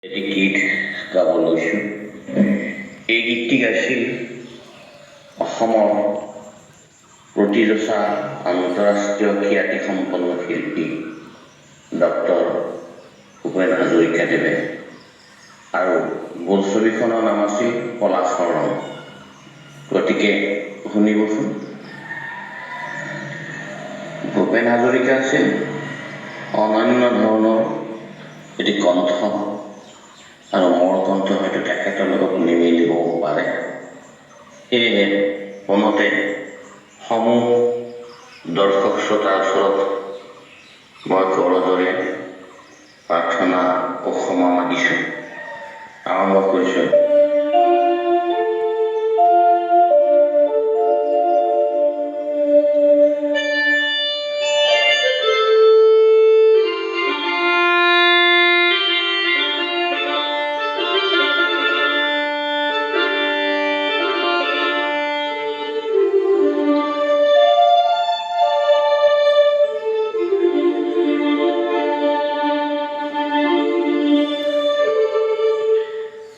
এটি গীত গাব লৈছোঁ। এই গীতটি গাইছিল অসমৰ প্ৰতিৰচা আন্তঃৰাষ্ট্ৰীয় খ্যাতিসম্পন্ন শিল্পী ডক্টৰ ভূপেন হাজৰিকাদেৱে আৰু বোলছবিখনৰ নাম আছিল পলাশৰণ। গতিকে শুনিবচোন। ভূপেন হাজৰিকা আছিল অনন্য ধৰণৰ এটি কণ্ঠ আৰু মোৰ কণ্ঠ হয়তো তেখেতৰ লগত নিমিলিবও পাৰে। সেয়েহে পোনতে সমূহ দৰ্শক শ্ৰোতাৰ ওচৰত মই কৰজোৰে প্ৰাৰ্থনা ও ক্ষমা মাগিছোঁ। আৰম্ভ কৰিছোঁ।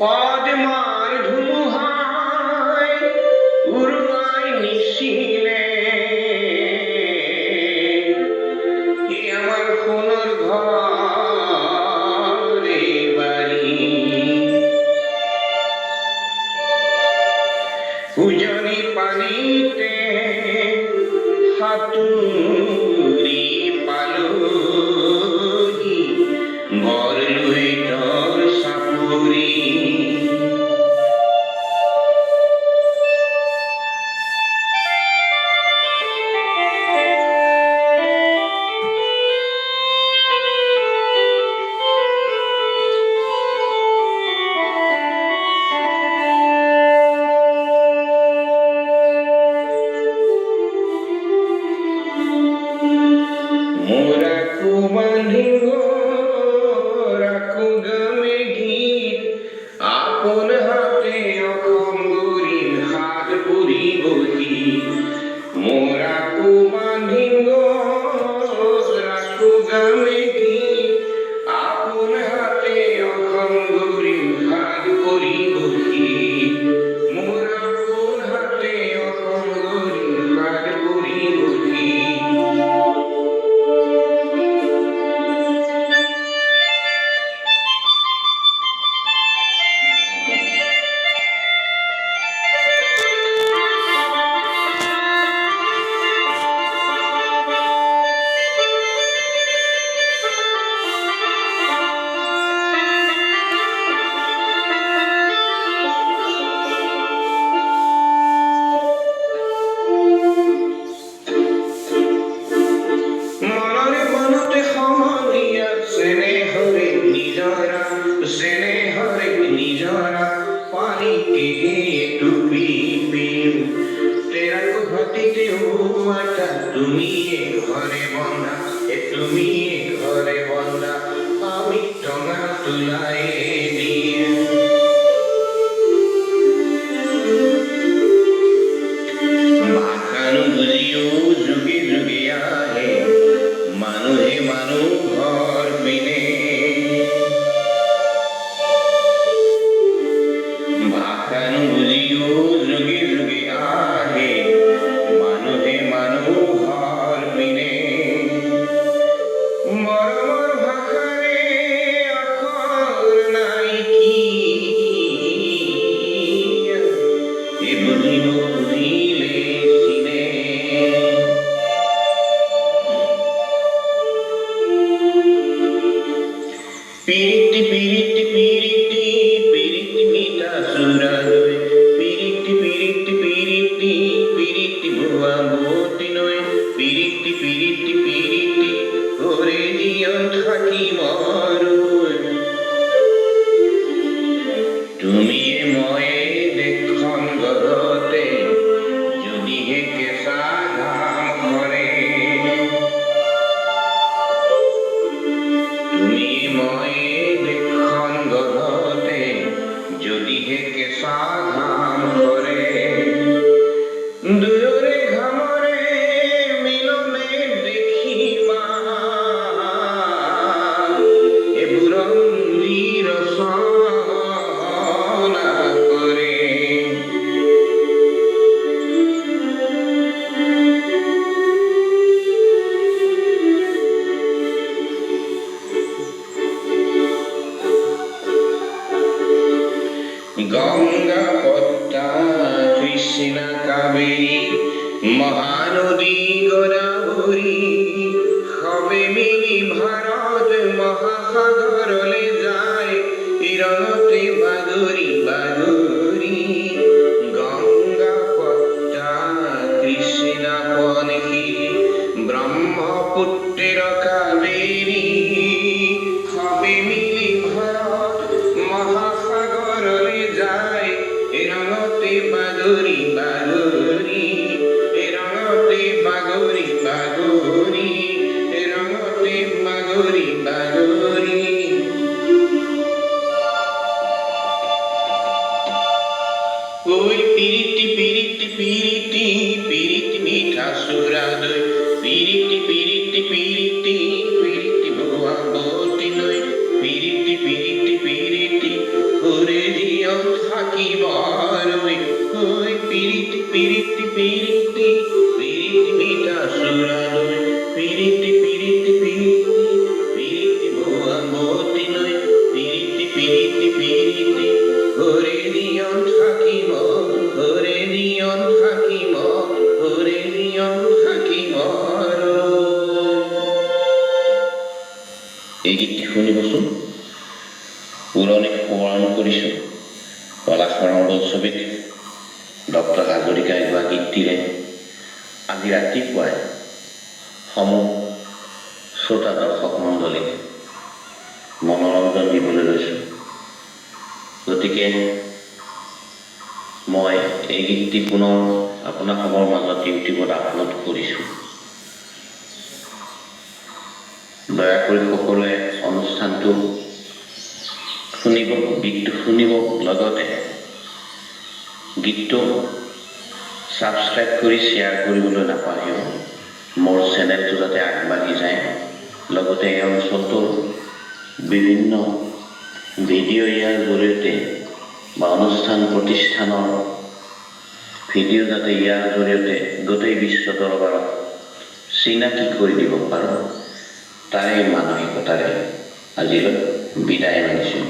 পদ্মার ধুমুহায় উড়ায় নিশিলে এ আমার সোনার ঘরে বাড়ি উজানি পানিতে হাতুড়ি পালকি বরলুই তোর সাপুরি মোরা কুমান্ধিঙ্গ রাখু গামে গীত আপন হাতে অখম গরিব হাত পুরি বহি মোরা কুমান্ধিঙ্গ রাখু গামে গীত আপন হাতে অখম গরিব হাত পুরি বহি মোরা আপন হাতে অখম গরিব হাত পুরি বহি নিজরা পানি के टूपी पिऊ तेरा को घटिते हुआटा তুমি ঘরে বন্ধা তুমি ঘরে বন্ধা আমি টঙা তুলাই দিয়ে মাখানো বুঝিও যুগে যুগে আহে মানুহে মানুহ ঘর পিনে ভাষানো বুঝিও যুগে যুগে আহে মানুহে মানুহ ঘর পিনে মৰমৰ ভাষাৰে আখৰ নাই কি এই বুজিব বুজিলে চিনে পিৰিতি পিৰিতি পিৰিতি পিৰিতি মিঠা সুৰালৈ পিৰিতি পিৰিতি পিৰিতি পিৰিতি ভুৱা মতি নৈ পিৰিতি পিৰিতি পিৰিতি কৰে জীৱন থাকি মৰৈ তুমিয়ে ময়ে দেশখন ঘৰতে যদিহে কেঁচা ঘাম কৰে তুমি মই দেশখন গঢ়তে যদিহে কেঁচা কাবেৰী মহানদী গোদাবৰী সবে মিলি ভাৰত মহাসাগৰলৈ যায় ৰঙতে বাগৰি বাগৰি গংগা পদ্মা কৃষ্ণা পনশিৰি ব্ৰহ্মপুত্ৰৰ কাবেৰী সবে মিলি ভাৰত মহাসাগৰলৈ যায় ৰঙতে বাগৰি বাগৰি ৰঙতে বাগৰি বাগৰি ৰঙতে বাগৰি বাগৰি ওই পিরিতি পিরিতি পিরিতি পিরিতি মিঠা সুরাদয় পিরিতি পিরিতি পিরিতি পিরিতি ভুয়া বলতি নয় পিরিতি পিরিতি পিরিতি ওরে দিও থাকিব রই ওই পিরিতি পিরিতি পিরিতি পিরিতি মিঠা সুরাদয় পিরিতি পিরিতি পিরিতি পিরিতি ভুয়া বলতি নয় পিরিতি পিরিতি পিরিতি ওরে দিও থাকিব ওরে দিও থাকিব ওরে দিও থাকিব এই গীতটি শুনিবচোন পুৰণি সোঁৱৰণ কৰিছোঁ পলাশৰ ছবিত ডক্টৰ হাজৰিকাই গোৱা গীতটিৰে আজি ৰাতিপুৱাই সমূহ শ্ৰোতা দৰ্শক মণ্ডলীক মনোৰঞ্জন দিবলৈ লৈছোঁ গতিকে মই এই গীতটি পুনৰ আপোনালোকৰ মাজত ইউটিউবত আপলোড কৰিছোঁ দয়া কৰি সকলোৱে অনুষ্ঠানটো শুনিব গীতটো শুনিব লগতে গীতটো ছাবস্ক্ৰাইব কৰি শ্বেয়াৰ কৰিবলৈ নাপাহৰিব মোৰ চেনেলটো যাতে আগবাঢ়ি যায় লগতে এই অঞ্চলটোৰ বিভিন্ন ভিডিঅ' ইয়াৰ জৰিয়তে বা অনুষ্ঠান প্ৰতিষ্ঠানৰ ভিডিঅ' যাতে ইয়াৰ জৰিয়তে গোটেই বিশ্ব দৰবাৰত চিনাকি কৰি দিব পাৰোঁ তাৰে মানসিকতাৰে আজিলৈ বিদায় মানিছোঁ।